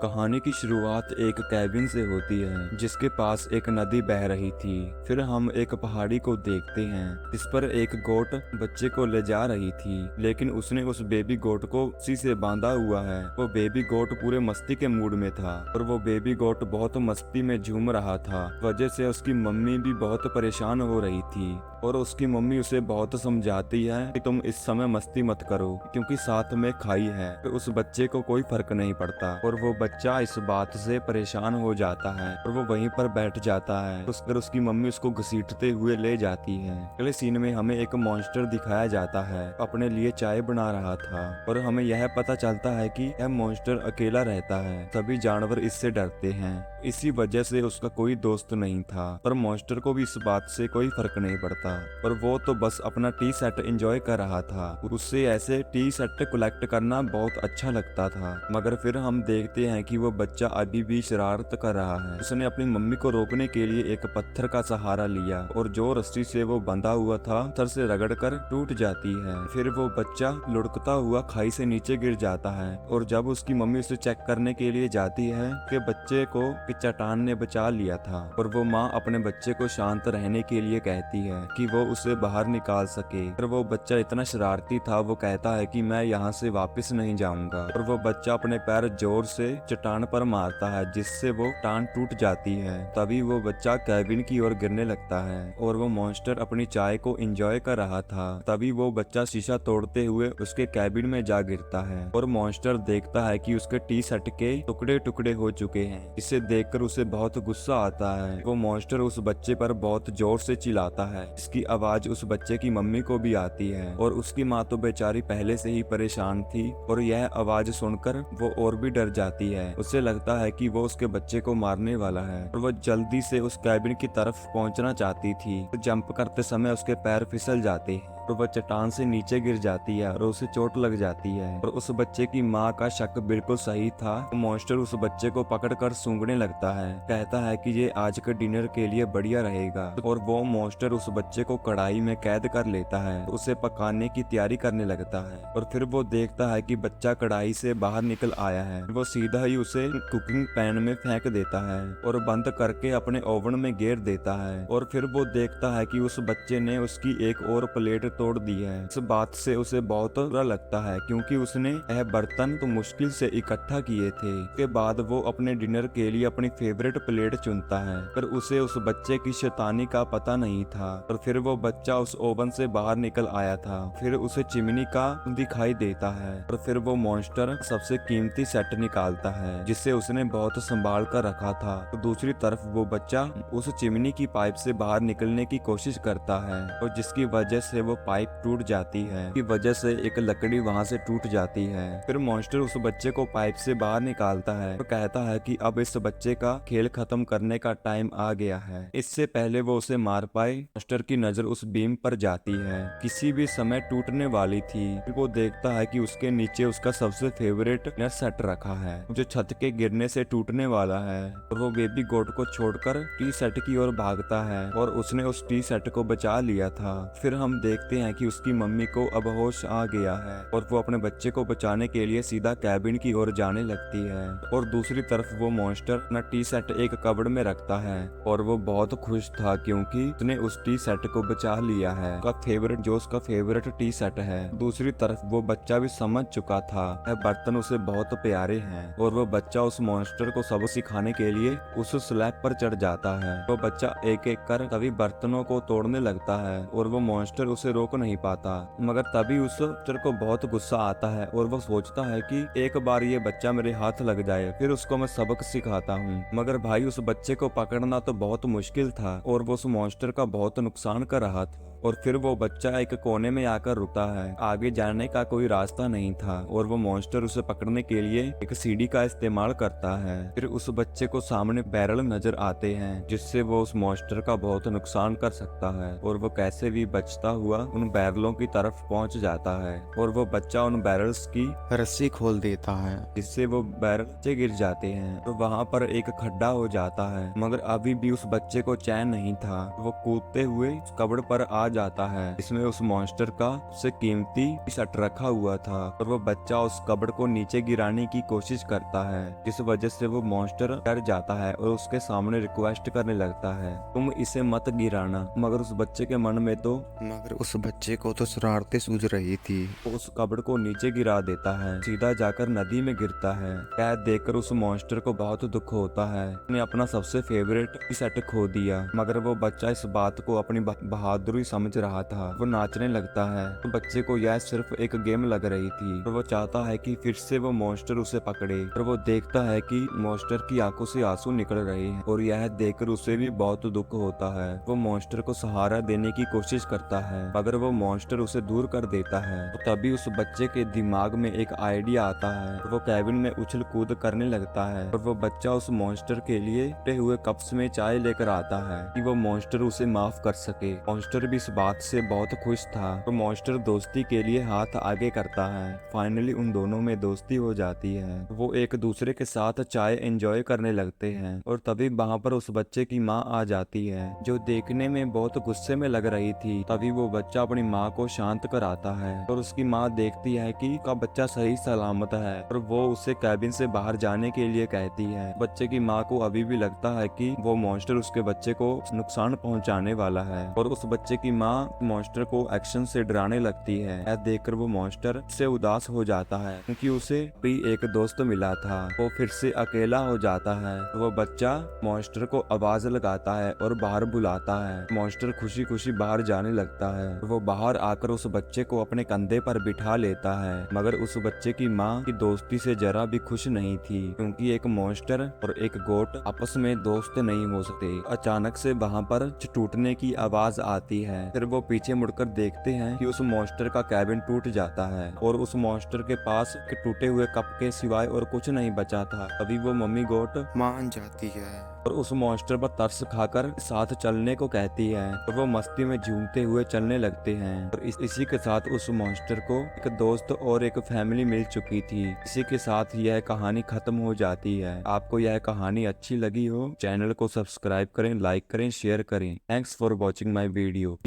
कहानी की शुरुआत एक कैबिन से होती है जिसके पास एक नदी बह रही थी। फिर हम एक पहाड़ी को देखते हैं जिस पर एक गोट बच्चे को ले जा रही थी, लेकिन उसने उस बेबी गोट को रस्सी से बांधा हुआ है। वो बेबी गोट पूरे मस्ती के मूड में था और वो बेबी गोट बहुत मस्ती में झूम रहा था। वजह से उसकी मम्मी भी बहुत परेशान हो रही थी और उसकी मम्मी उसे बहुत समझाती है कि तुम इस समय मस्ती मत करो क्योंकि साथ में खाई है। तो उस बच्चे को कोई फर्क नहीं पड़ता और वो बच्चा इस बात से परेशान हो जाता है और वो वहीं पर बैठ जाता है। उसकी मम्मी उसको घसीटते हुए ले जाती है। अगले सीन में हमें एक मॉन्स्टर दिखाया जाता है, अपने लिए चाय बना रहा था और हमें यह पता चलता है कि यह मॉन्स्टर अकेला रहता है। सभी जानवर इससे डरते हैं, इसी वजह से उसका कोई दोस्त नहीं था। पर मॉन्स्टर को भी इस बात से कोई फर्क नहीं पड़ता और वो तो बस अपना टी सेट एंजॉय कर रहा था। उससे ऐसे टी सेट कलेक्ट करना बहुत अच्छा लगता था। मगर फिर हम देखते हैं कि वो बच्चा अभी भी शरारत कर रहा है। उसने अपनी मम्मी को रोकने के लिए एक पत्थर का सहारा लिया और जो रस्सी से वो बंधा हुआ था पत्थर से रगड़कर टूट जाती है। फिर वो बच्चा लुढ़कता हुआ खाई से नीचे गिर जाता है और जब उसकी मम्मी उसे चेक करने के लिए जाती है कि बच्चे को चट्टान ने बचा लिया था और वो माँ अपने बच्चे को शांत रहने के लिए कहती है कि वो उसे बाहर निकाल सके। पर वो बच्चा इतना शरारती था, वो कहता है कि मैं यहाँ से वापस नहीं जाऊंगा और वो बच्चा अपने पैर जोर से चट्टान पर मारता है जिससे वो टांग टूट जाती है। तभी वो बच्चा कैबिन की ओर गिरने लगता है और वो मॉन्स्टर अपनी चाय को एंजॉय कर रहा था। तभी वो बच्चा शीशा तोड़ते हुए उसके कैबिन में जा गिरता है और मॉन्स्टर देखता है कि उसके टी शर्ट के टुकड़े टुकड़े हो चुके हैं। इसे देखकर उसे बहुत गुस्सा आता है। वो मॉन्स्टर उस बच्चे पर बहुत जोर से चिल्लाता है। इसकी आवाज उस बच्चे की मम्मी को भी आती है और उसकी माँ तो बेचारी पहले से ही परेशान थी और यह आवाज सुनकर वो और भी डर जाती है। उसे लगता है कि वो उसके बच्चे को मारने वाला है और वो जल्दी से उस कैबिन की तरफ पहुंचना चाहती थी। तो जंप करते समय उसके पैर फिसल जाते हैं और वह चट्टान से नीचे गिर जाती है और उसे चोट लग जाती है। और उस बच्चे की माँ का शक बिल्कुल सही था। मॉन्स्टर उस बच्चे को पकड़कर सूंघने लगता है, कहता है कि ये आज के डिनर के लिए बढ़िया रहेगा और वो मॉन्स्टर उस बच्चे को कढ़ाई में कैद कर लेता है, उसे पकाने की तैयारी करने लगता है। और फिर वो देखता है कि बच्चा कढ़ाई से बाहर निकल आया है। वो सीधा ही उसे कुकिंग पैन में फेंक देता है और बंद करके अपने ओवन में गेर देता है। और फिर वो देखता है कि उस बच्चे ने उसकी एक और प्लेट तोड़ दी है। इस बात से उसे बहुत बुरा लगता है क्योंकि उसने यह बर्तन तो मुश्किल से इकट्ठा किए थे। उसके बाद वो अपने डिनर के लिए अपनी फेवरेट प्लेट चुनता है, पर उसे उस बच्चे की शैतानी का पता नहीं था। और फिर वो बच्चा उस ओवन से बाहर निकल आया था। फिर उसे चिमनी का दिखाई देता है और फिर वो मॉन्स्टर सबसे कीमती सेट निकालता है जिसे उसने बहुत संभाल कर रखा था। तो दूसरी तरफ वो बच्चा उस चिमनी की पाइप से बाहर निकलने की कोशिश करता है और जिसकी वजह से वो पाइप टूट जाती है, की वजह से एक लकड़ी वहां से टूट जाती है। फिर मॉन्स्टर उस बच्चे को पाइप से बाहर निकालता है और कहता है कि अब इस बच्चे का खेल खत्म करने का टाइम आ गया है। इससे पहले वो उसे मार पाए, मॉन्स्टर की नजर उस बीम पर जाती है, किसी भी समय टूटने वाली थी। फिर वो देखता है कि उसके नीचे उसका सबसे फेवरेट डिनर सेट रखा है जो छत के गिरने से टूटने वाला है। और वो बेबी गोट को छोड़कर टी सेट की ओर भागता है और उसने उस टी सेट को बचा लिया था। फिर हम देखते हैं कि उसकी मम्मी को अब होश आ गया है और वो अपने बच्चे को बचाने के लिए सीधा कैबिन की ओर जाने लगती है। और दूसरी तरफ वो मॉन्स्टर अपना टी सेट एक कबड़ में रखता है और वो बहुत खुश था क्योंकि उसने उस टी सेट को बचा लिया है, उसका फेवरेट टी सेट है। दूसरी तरफ वो बच्चा भी समझ चुका था यह बर्तन उसे बहुत प्यारे हैं और वो बच्चा उस मॉन्स्टर को सबक सिखाने के लिए उस स्लैब पर चढ़ जाता है। वो बच्चा एक एक कर सभी बर्तनों को तोड़ने लगता है और वो मॉन्स्टर उसे रोक नहीं पाता। मगर तभी उस मॉन्स्टर को बहुत गुस्सा आता है और वो सोचता है कि एक बार ये बच्चा मेरे हाथ लग जाए फिर उसको मैं सबक सिखाता हूँ। मगर भाई उस बच्चे को पकड़ना तो बहुत मुश्किल था और वो उस मॉन्स्टर का बहुत नुकसान कर रहा था। और फिर वो बच्चा एक कोने में आकर रुका है, आगे जाने का कोई रास्ता नहीं था और वो मॉन्स्टर उसे पकड़ने के लिए एक सीढ़ी का इस्तेमाल करता है। फिर उस बच्चे को सामने बैरल नजर आते हैं जिससे वो उस मॉन्स्टर का बहुत नुकसान कर सकता है और वो कैसे भी बचता हुआ उन बैरलों की तरफ पहुंच जाता है और वो बच्चा उन बैरल्स की रस्सी खोल देता है जिससे वो बैरल नीचे गिर जाते हैं। तो वहाँ पर एक खड्डा हो जाता है, मगर अभी भी उस बच्चे को चैन नहीं था। वो कूदते हुए उस कब्र पर आ जाता है इसमें उस मॉन्स्टर का उससे कीमती सेट रखा हुआ था और वो बच्चा उस कबड़ को नीचे गिराने की कोशिश करता है, जिस वजह से वो मॉन्स्टर डर जाता है और उसके सामने रिक्वेस्ट करने लगता है, तुम इसे मत गिराना। मगर उस बच्चे को तो शरारतें सूझ रही थी। वो उस कबड़ को नीचे गिरा देता है, सीधा जाकर नदी में गिरता है। कैद देखकर उस मॉन्स्टर को बहुत दुख होता है, उसने अपना सबसे फेवरेट सेट खो दिया। मगर वो बच्चा इस बात को अपनी बहादुरी समझ रहा था। वो नाचने लगता है। तो बच्चे को यह सिर्फ एक गेम लग रही थी और वो चाहता है कि फिर से वो मॉन्स्टर उसे पकड़े। और वो देखता है कि मॉन्स्टर की आंखों से आंसू निकल रहे हैं और यह देखकर उसे भी बहुत दुख होता है। वो मॉन्स्टर को सहारा देने की कोशिश करता है, मगर वो मॉन्स्टर उसे दूर कर देता है। तो तभी उस बच्चे के दिमाग में एक आइडिया आता है और वो कैबिन में उछल कूद करने लगता है और वो बच्चा उस मॉन्स्टर के लिए टूटे हुए कप्स में चाय लेकर आता है कि वो मॉन्स्टर उसे माफ कर सके। मॉन्स्टर भी इस बात से बहुत खुश था। तो मॉन्स्टर दोस्ती के लिए हाथ आगे करता है। फाइनली उन दोनों में दोस्ती हो जाती है। वो एक दूसरे के साथ चाय एंजॉय करने लगते हैं और तभी वहाँ पर उस बच्चे की माँ आ जाती है, जो देखने में बहुत गुस्से में लग रही थी। तभी वो बच्चा अपनी माँ को शांत कराता है और उसकी माँ देखती है कि उसका बच्चा सही सलामत है और वो उसे कैबिन से बाहर जाने के लिए कहती है। बच्चे की माँ को अभी भी लगता है कि वो मॉन्स्टर उसके बच्चे को नुकसान पहुंचाने वाला है और उस बच्चे की माँ मॉन्स्टर को एक्शन से डराने लगती है। यह देखकर वो मॉन्स्टर से उदास हो जाता है क्योंकि उसे भी एक दोस्त मिला था। वो फिर से अकेला हो जाता है। वो बच्चा मॉन्स्टर को आवाज लगाता है और बाहर बुलाता है। मॉन्स्टर खुशी खुशी बाहर जाने लगता है। वो बाहर आकर उस बच्चे को अपने कंधे पर बिठा लेता है, मगर उस बच्चे की माँ की दोस्ती से जरा भी खुश नहीं थी, क्योंकि एक मॉन्स्टर और एक गोट आपस में दोस्त नहीं हो सकते। अचानक से वहाँ पर टूटने की आवाज आती है। फिर वो पीछे मुड़कर देखते हैं कि उस मॉन्स्टर का कैबिन टूट जाता है और उस मॉन्स्टर के पास एक टूटे हुए कप के सिवाय और कुछ नहीं बचा था। तभी वो मम्मी गोट मान जाती है और उस मॉन्स्टर पर तरस खाकर साथ चलने को कहती है और वो मस्ती में झूमते हुए चलने लगते हैं। और इसी के साथ उस मॉन्स्टर को एक दोस्त और एक फैमिली मिल चुकी थी। इसी के साथ यह कहानी खत्म हो जाती है। आपको यह कहानी अच्छी लगी हो, चैनल को सब्सक्राइब करें, लाइक करें, शेयर करें। Thanks for watching my video.